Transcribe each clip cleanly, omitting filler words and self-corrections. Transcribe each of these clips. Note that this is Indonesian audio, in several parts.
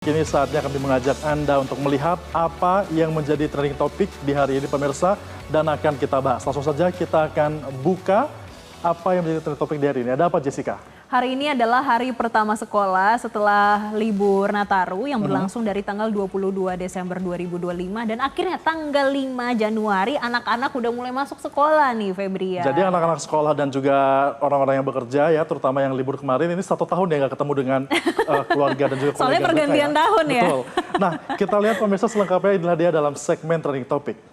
Kini saatnya kami mengajak Anda untuk melihat apa yang menjadi trending topik di hari ini pemirsa dan akan kita bahas. Langsung saja kita akan buka apa yang menjadi trending topik di hari ini. Ada apa Jessica? Hari ini adalah hari pertama sekolah setelah libur Nataru yang berlangsung dari tanggal 22 Desember 2025 dan akhirnya tanggal 5 Januari anak-anak udah mulai masuk sekolah nih Febrian. Jadi anak-anak sekolah dan juga orang-orang yang bekerja ya, terutama yang libur kemarin ini 1 tahun ya nggak ketemu dengan keluarga dan juga Soalnya kolega pergantian mereka, ya. tahun ya. Betul. Nah kita lihat pemirsa selengkapnya inilah dia dalam segmen trending topik.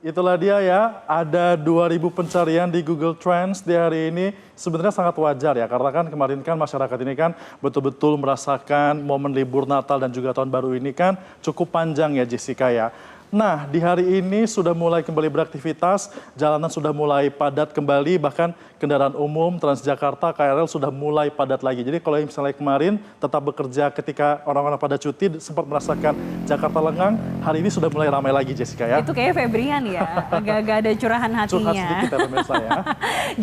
Itulah dia ya, ada 2.000 pencarian di Google Trends di hari ini. Sebenarnya sangat wajar ya, karena kan kemarin kan masyarakat ini kan betul-betul merasakan momen libur Natal dan juga Tahun Baru ini kan cukup panjang ya Jessica ya. Nah di hari ini sudah mulai kembali beraktivitas, jalanan sudah mulai padat kembali, bahkan kendaraan umum, Transjakarta, KRL sudah mulai padat lagi. Jadi kalau misalnya kemarin tetap bekerja ketika orang-orang pada cuti sempat merasakan Jakarta lengang, hari ini sudah mulai ramai lagi Jessica ya. Itu kayak Febrian ya, agak-agak ada curahan hatinya. Curhat sedikit ya pemirsa ya.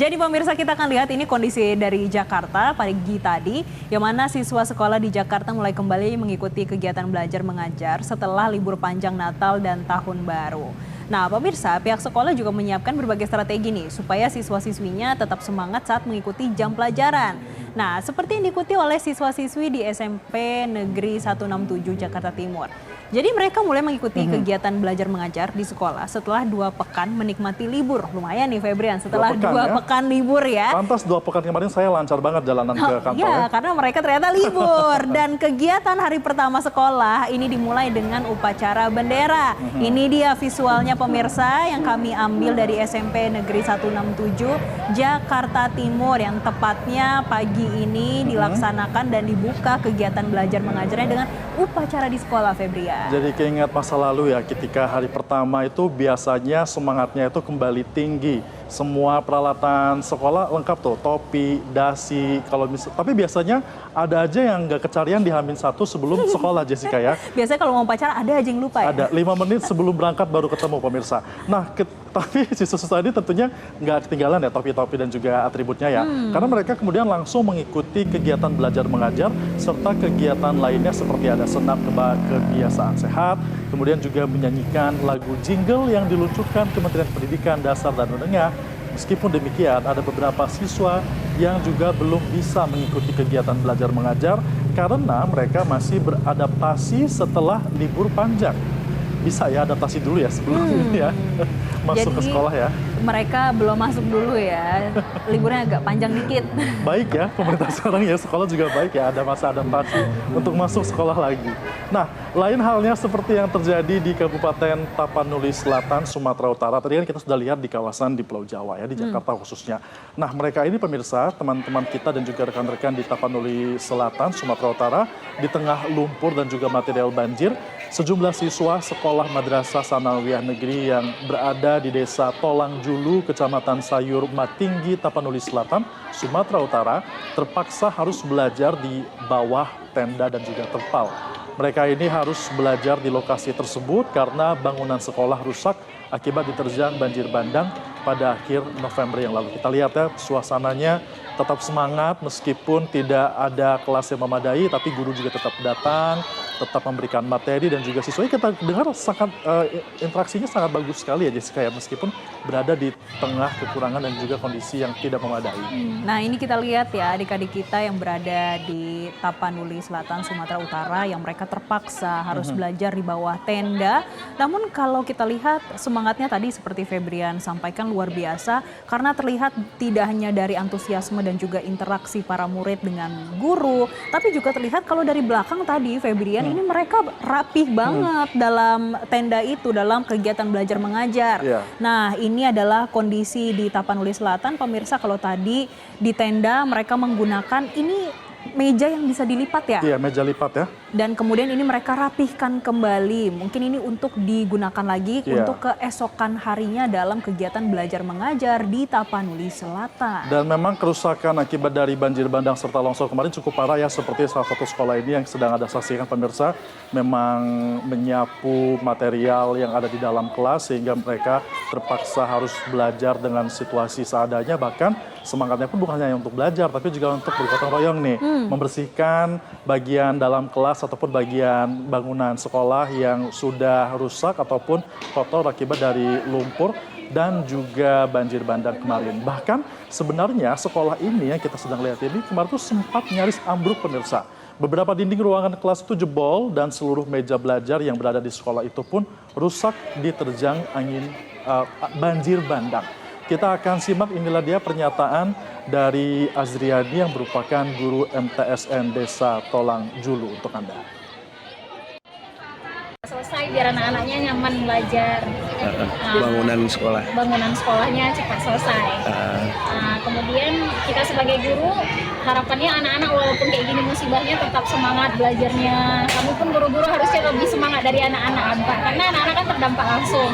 Jadi pemirsa kita akan lihat ini kondisi dari Jakarta pagi tadi, yang mana siswa sekolah di Jakarta mulai kembali mengikuti kegiatan belajar mengajar setelah libur panjang Natal dan Tahun Baru. Nah pemirsa, pihak sekolah juga menyiapkan berbagai strategi nih supaya siswa-siswinya tetap semangat saat mengikuti jam pelajaran. Nah seperti yang diikuti oleh siswa-siswi di SMP Negeri 167 Jakarta Timur. Jadi mereka mulai mengikuti kegiatan belajar mengajar di sekolah setelah 2 pekan menikmati libur. Lumayan nih Febrian, setelah 2 pekan libur ya. Pantas 2 pekan kemarin saya lancar banget jalanan ke kantor ya. Karena mereka ternyata libur. Dan kegiatan hari pertama sekolah ini dimulai dengan upacara bendera. Ini dia visualnya pemirsa yang kami ambil dari SMP Negeri 167 Jakarta Timur yang tepatnya pagi ini dilaksanakan dan dibuka kegiatan belajar mengajarnya dengan upacara di sekolah Febrian. Jadi keingat masa lalu ya, ketika hari pertama itu biasanya semangatnya itu kembali tinggi. Semua peralatan sekolah lengkap tuh, topi, dasi, tapi biasanya ada aja yang nggak kecarian di H-1 sebelum sekolah Jessica ya. Biasanya kalau mau pacaran ada aja yang lupa ya? Ada, 5 menit sebelum berangkat baru ketemu pemirsa. Nah, tapi siswa-siswa ini tentunya nggak ketinggalan ya topi-topi dan juga atributnya ya. Karena mereka kemudian langsung mengikuti kegiatan belajar mengajar serta kegiatan lainnya seperti ada senam kebiasaan sehat, kemudian juga menyanyikan lagu jingle yang diluncurkan Kementerian Pendidikan Dasar dan Menengah. Meskipun demikian, ada beberapa siswa yang juga belum bisa mengikuti kegiatan belajar mengajar karena mereka masih beradaptasi setelah libur panjang. Bisa ya adaptasi dulu ya sebelum ini ya masuk ke sekolah ya. Mereka belum masuk dulu ya, liburnya agak panjang dikit. Baik ya, pemerintah sekarang ya, sekolah juga baik ya, ada masa adaptasi untuk masuk sekolah lagi. Nah, lain halnya seperti yang terjadi di Kabupaten Tapanuli Selatan, Sumatera Utara. Tadi kan kita sudah lihat di kawasan di Pulau Jawa ya, di Jakarta khususnya. Nah, mereka ini pemirsa, teman-teman kita dan juga rekan-rekan di Tapanuli Selatan, Sumatera Utara, di tengah lumpur dan juga material banjir, sejumlah siswa sekolah Madrasah Sanawiyah Negeri yang berada di Desa Tolang Julu, Kecamatan Sayur Matinggi, Tapanuli Selatan, Sumatera Utara, terpaksa harus belajar di bawah tenda dan juga terpal. Mereka ini harus belajar di lokasi tersebut karena bangunan sekolah rusak akibat diterjang banjir bandang pada akhir November yang lalu. Kita lihat ya, suasananya tetap semangat meskipun tidak ada kelas yang memadai, tapi guru juga tetap datang, tetap memberikan materi dan juga siswa. Kita dengar sangat interaksinya sangat bagus sekali ya Jessica ya, meskipun berada di tengah kekurangan dan juga kondisi yang tidak memadai. Nah ini kita lihat ya adik-adik kita yang berada di Tapanuli Selatan, Sumatera Utara yang mereka terpaksa harus belajar di bawah tenda. Namun kalau kita lihat semangatnya tadi seperti Febrian sampaikan luar biasa karena terlihat tidak hanya dari antusiasme dan juga interaksi para murid dengan guru, tapi juga terlihat kalau dari belakang tadi Febrian ini mereka rapih banget dalam tenda itu, dalam kegiatan belajar mengajar. Iya. Nah, ini adalah kondisi di Tapanuli Selatan. Pemirsa, kalau tadi di tenda mereka menggunakan ini meja yang bisa dilipat ya? Iya, meja lipat ya. Dan kemudian ini mereka rapihkan kembali. Mungkin ini untuk digunakan lagi untuk keesokan harinya dalam kegiatan belajar mengajar di Tapanuli Selatan. Dan memang kerusakan akibat dari banjir bandang serta longsor kemarin cukup parah ya, seperti salah satu sekolah ini yang sedang Anda saksikan pemirsa, memang menyapu material yang ada di dalam kelas sehingga mereka terpaksa harus belajar dengan situasi seadanya, bahkan semangatnya pun bukan hanya untuk belajar tapi juga untuk bergotong royong nih, membersihkan bagian dalam kelas ataupun bagian bangunan sekolah yang sudah rusak ataupun kotor akibat dari lumpur dan juga banjir bandang kemarin. Bahkan sebenarnya sekolah ini yang kita sedang lihat ini kemarin tuh sempat nyaris ambruk pemirsa. Beberapa dinding ruangan kelas itu jebol dan seluruh meja belajar yang berada di sekolah itu pun rusak diterjang angin banjir bandang. Kita akan simak, inilah dia pernyataan dari Azriani yang merupakan guru MTSN Desa Tolang Julu untuk Anda. Selesai biar anak-anaknya nyaman belajar. Bangunan sekolah. Bangunan sekolahnya cepat selesai. Kemudian kita sebagai guru harapannya anak-anak walaupun kayak gini musibahnya tetap semangat belajarnya. Kami pun guru-guru harusnya lebih semangat dari anak-anak karena anak-anak kan terdampak langsung.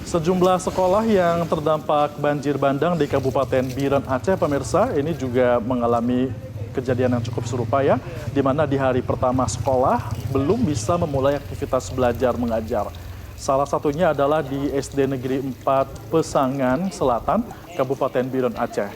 Sejumlah sekolah yang terdampak banjir bandang di Kabupaten Biren Aceh, pemirsa, ini juga mengalami kejadian yang cukup serupa ya, di mana di hari pertama sekolah belum bisa memulai aktivitas belajar mengajar. Salah satunya adalah di SD Negeri 4 Pesangan Selatan, Kabupaten Biren Aceh.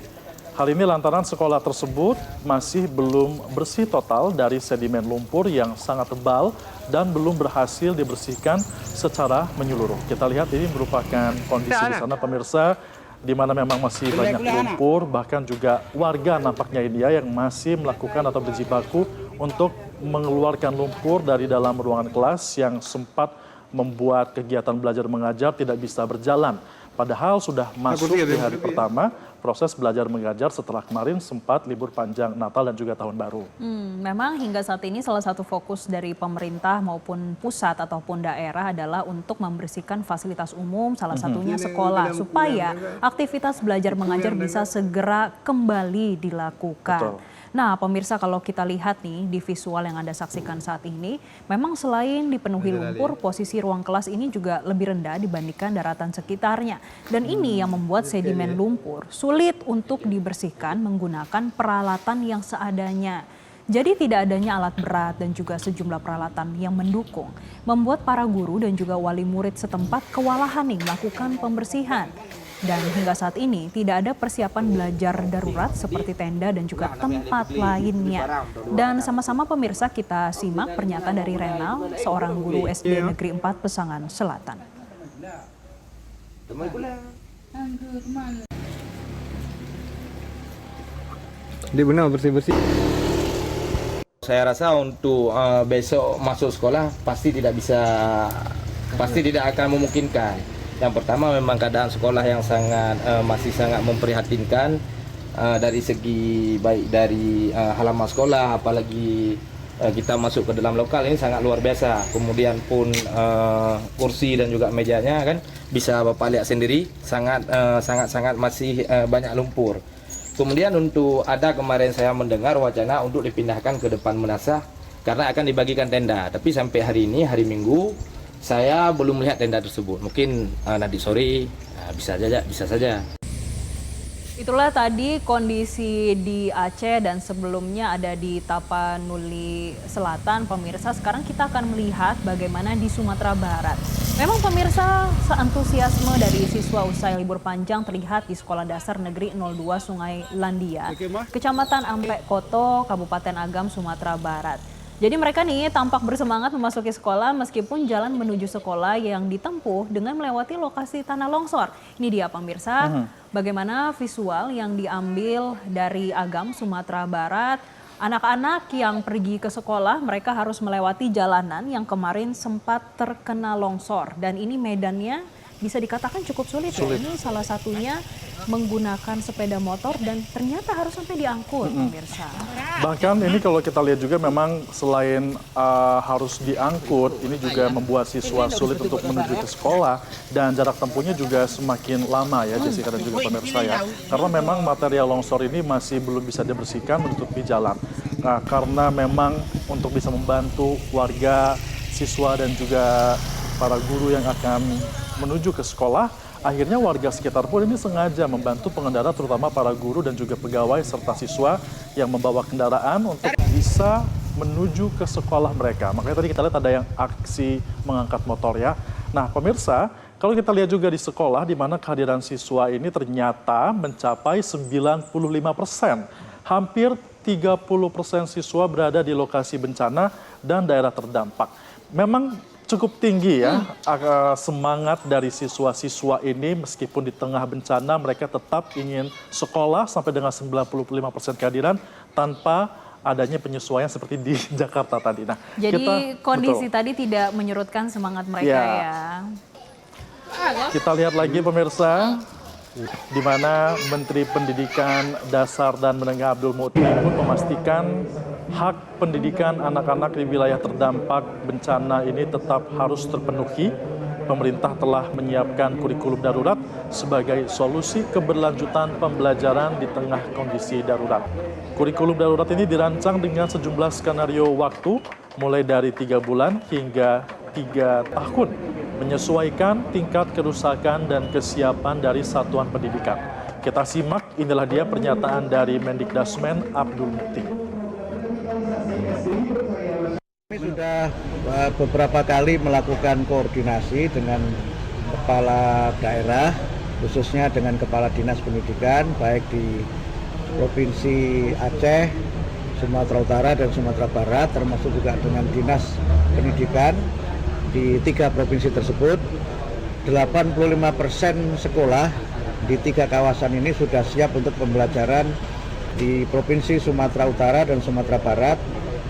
Hal ini lantaran sekolah tersebut masih belum bersih total dari sedimen lumpur yang sangat tebal dan belum berhasil dibersihkan secara menyeluruh. Kita lihat ini merupakan kondisi di sana pemirsa, di mana memang masih banyak lumpur, bahkan juga warga nampaknya ini ya yang masih melakukan atau berjibaku untuk mengeluarkan lumpur dari dalam ruangan kelas yang sempat membuat kegiatan belajar mengajar tidak bisa berjalan. Padahal sudah masuk di hari pertama proses belajar mengajar setelah kemarin sempat libur panjang Natal dan juga Tahun Baru. Memang hingga saat ini salah satu fokus dari pemerintah maupun pusat ataupun daerah adalah untuk membersihkan fasilitas umum, salah satunya sekolah, supaya aktivitas belajar mengajar bisa segera kembali dilakukan. Betul. Nah, pemirsa, kalau kita lihat nih di visual yang Anda saksikan saat ini, memang selain dipenuhi lumpur, posisi ruang kelas ini juga lebih rendah dibandingkan daratan sekitarnya. Dan ini yang membuat sedimen lumpur sulit untuk dibersihkan menggunakan peralatan yang seadanya. Jadi tidak adanya alat berat dan juga sejumlah peralatan yang mendukung, membuat para guru dan juga wali murid setempat kewalahan nih melakukan pembersihan. Dan hingga saat ini tidak ada persiapan belajar darurat seperti tenda dan juga tempat lainnya. Dan sama-sama pemirsa kita simak pernyataan dari Renal, seorang guru SD Negeri 4 Pesangan Selatan. Dia benar bersih-bersih. Saya rasa untuk besok masuk sekolah pasti tidak akan memungkinkan. Yang pertama memang keadaan sekolah yang masih sangat memprihatinkan dari segi baik dari halaman sekolah, apalagi kita masuk ke dalam lokal ini sangat luar biasa. Kemudian pun kursi dan juga mejanya kan bisa Bapak lihat sendiri sangat masih banyak lumpur. Kemudian untuk kemarin saya mendengar wacana untuk dipindahkan ke depan Menasah karena akan dibagikan tenda. Tapi sampai hari ini hari Minggu saya belum melihat tenda tersebut. Mungkin nanti sore bisa saja. Itulah tadi kondisi di Aceh dan sebelumnya ada di Tapanuli Selatan, pemirsa. Sekarang kita akan melihat bagaimana di Sumatera Barat. Memang pemirsa, seantusiasme dari siswa usai libur panjang terlihat di Sekolah Dasar Negeri 02 Sungai Landia, Kecamatan Ampek Koto, Kabupaten Agam, Sumatera Barat. Jadi mereka nih tampak bersemangat memasuki sekolah meskipun jalan menuju sekolah yang ditempuh dengan melewati lokasi tanah longsor. Ini dia pemirsa, bagaimana visual yang diambil dari Agam, Sumatera Barat. Anak-anak yang pergi ke sekolah mereka harus melewati jalanan yang kemarin sempat terkena longsor. Dan ini medannya bisa dikatakan cukup sulit. Ya. Ini salah satunya menggunakan sepeda motor dan ternyata harus sampai diangkut, pemirsa. Bahkan ini kalau kita lihat juga memang selain harus diangkut, ini juga membuat siswa sulit untuk menuju ke sekolah dan jarak tempuhnya juga semakin lama ya Jessica dan juga pemirsa ya. Karena memang material longsor ini masih belum bisa dibersihkan menutupi jalan. Nah, karena memang untuk bisa membantu warga, siswa dan juga para guru yang akan menuju ke sekolah, akhirnya warga sekitar pun ini sengaja membantu pengendara terutama para guru dan juga pegawai serta siswa yang membawa kendaraan untuk bisa menuju ke sekolah mereka. Makanya tadi kita lihat ada yang aksi mengangkat motor ya. Nah pemirsa, kalau kita lihat juga di sekolah di mana kehadiran siswa ini ternyata mencapai 95%. Hampir 30% siswa berada di lokasi bencana dan daerah terdampak. Memang cukup tinggi ya semangat dari siswa-siswa ini meskipun di tengah bencana mereka tetap ingin sekolah sampai dengan 95% kehadiran tanpa adanya penyesuaian seperti di Jakarta tadi. Nah, jadi kondisi tadi tidak menyurutkan semangat mereka ya. Kita lihat lagi pemirsa, di mana Menteri Pendidikan Dasar dan Menengah Abdul Muti pun memastikan hak pendidikan anak-anak di wilayah terdampak bencana ini tetap harus terpenuhi. Pemerintah telah menyiapkan kurikulum darurat sebagai solusi keberlanjutan pembelajaran di tengah kondisi darurat. Kurikulum darurat ini dirancang dengan sejumlah skenario waktu, mulai dari 3 bulan hingga 3 tahun, menyesuaikan tingkat kerusakan dan kesiapan dari satuan pendidikan. Kita simak, inilah dia pernyataan dari Mendikdasmen Abdul Muti. Kami sudah beberapa kali melakukan koordinasi dengan kepala daerah, khususnya dengan kepala dinas pendidikan, baik di Provinsi Aceh, Sumatera Utara, dan Sumatera Barat, termasuk juga dengan dinas pendidikan di 3 provinsi tersebut. 85% sekolah di 3 kawasan ini sudah siap untuk pembelajaran. Di Provinsi Sumatera Utara dan Sumatera Barat,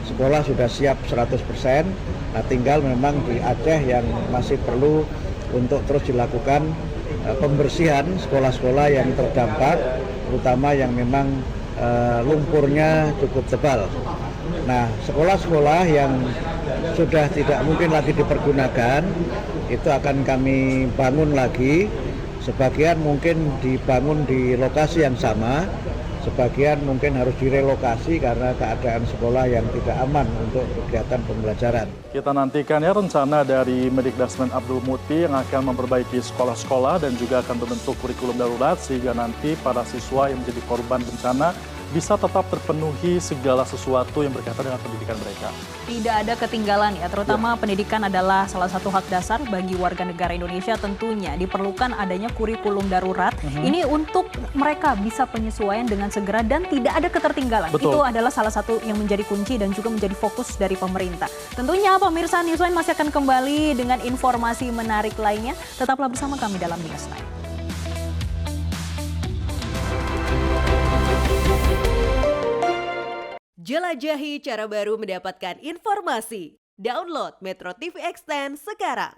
sekolah sudah siap 100%. Nah, tinggal memang di Aceh yang masih perlu untuk terus dilakukan pembersihan sekolah-sekolah yang terdampak, terutama yang memang lumpurnya cukup tebal. Nah, sekolah-sekolah yang sudah tidak mungkin lagi dipergunakan, itu akan kami bangun lagi. Sebagian mungkin dibangun di lokasi yang sama, sebagian mungkin harus direlokasi karena keadaan sekolah yang tidak aman untuk kegiatan pembelajaran. Kita nantikan ya rencana dari Mendikdasmen Abdul Muti yang akan memperbaiki sekolah-sekolah dan juga akan membentuk kurikulum darurat sehingga nanti para siswa yang menjadi korban bencana bisa tetap terpenuhi segala sesuatu yang berkaitan dengan pendidikan mereka. Tidak ada ketinggalan ya, terutama pendidikan adalah salah satu hak dasar bagi warga negara Indonesia. Tentunya diperlukan adanya kurikulum darurat. Ini untuk mereka bisa penyesuaian dengan segera dan tidak ada ketertinggalan. Betul. Itu adalah salah satu yang menjadi kunci dan juga menjadi fokus dari pemerintah. Tentunya pemirsa Newsline masih akan kembali dengan informasi menarik lainnya. Tetaplah bersama kami dalam Newsline. Jelajahi cara baru mendapatkan informasi. Download Metro TV Extend sekarang.